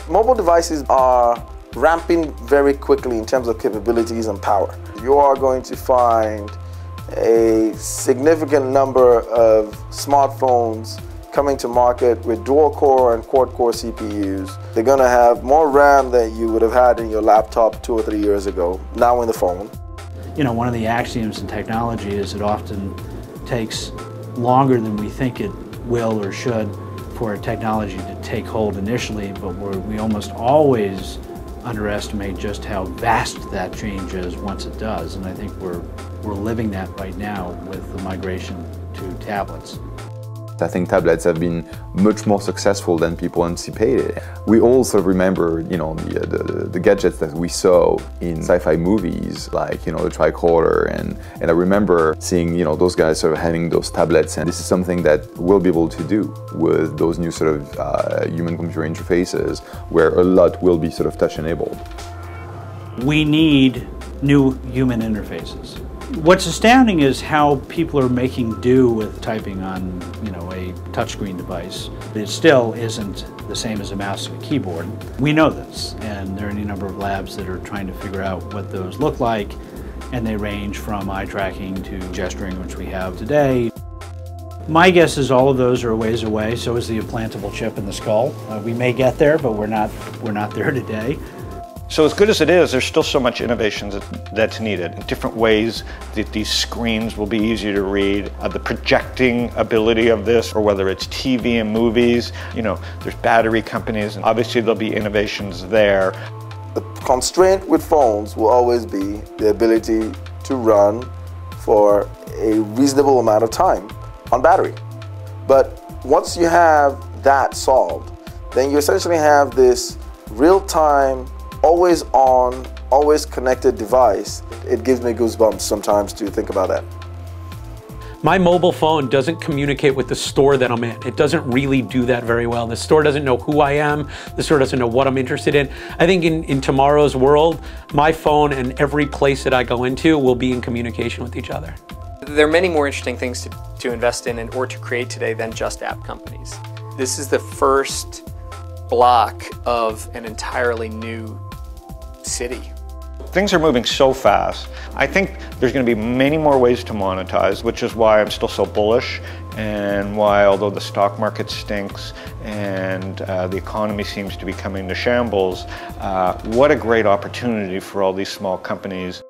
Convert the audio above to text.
Mobile devices are ramping very quickly in terms of capabilities and power. You are going to find a significant number of smartphones coming to market with dual-core and quad-core CPUs. They're going to have more RAM than you would have had in your laptop 2 or 3 years ago, now in the phone. You know, one of the axioms in technology is it often takes longer than we think it will or should for a technology to take hold initially, but we almost always underestimate just how vast that change is once it does. And I think we're living that right now with the migration to tablets. I think tablets have been much more successful than people anticipated. We also remember, you know, the gadgets that we saw in sci-fi movies, like, you know, the tricorder, and I remember seeing, you know, those guys sort of having those tablets, and this is something that we'll be able to do with those new sort of human-computer interfaces, where a lot will be sort of touch-enabled. We need new human interfaces. What's astounding is how people are making do with typing on, you know, a touchscreen device. It still isn't the same as a mouse and a keyboard. We know this, and there are any number of labs that are trying to figure out what those look like, and they range from eye tracking to gesturing, which we have today. My guess is all of those are a ways away, so is the implantable chip in the skull. We may get there, but we're not there today. So as good as it is, there's still so much innovation that's needed. In different ways that these screens will be easier to read, the projecting ability of this, or whether it's TV and movies. You know, there's battery companies, and obviously there'll be innovations there. The constraint with phones will always be the ability to run for a reasonable amount of time on battery. But once you have that solved, then you essentially have this real-time, always on, always connected device. It gives me goosebumps sometimes to think about that. My mobile phone doesn't communicate with the store that I'm in. It doesn't really do that very well. The store doesn't know who I am. The store doesn't know what I'm interested in. I think in tomorrow's world, my phone and every place that I go into will be in communication with each other. There are many more interesting things to invest in or to create today than just app companies. This is the first block of an entirely new city. Things are moving so fast. I think there's going to be many more ways to monetize, which is why I'm still so bullish, and why, although the stock market stinks and the economy seems to be coming to shambles, what a great opportunity for all these small companies.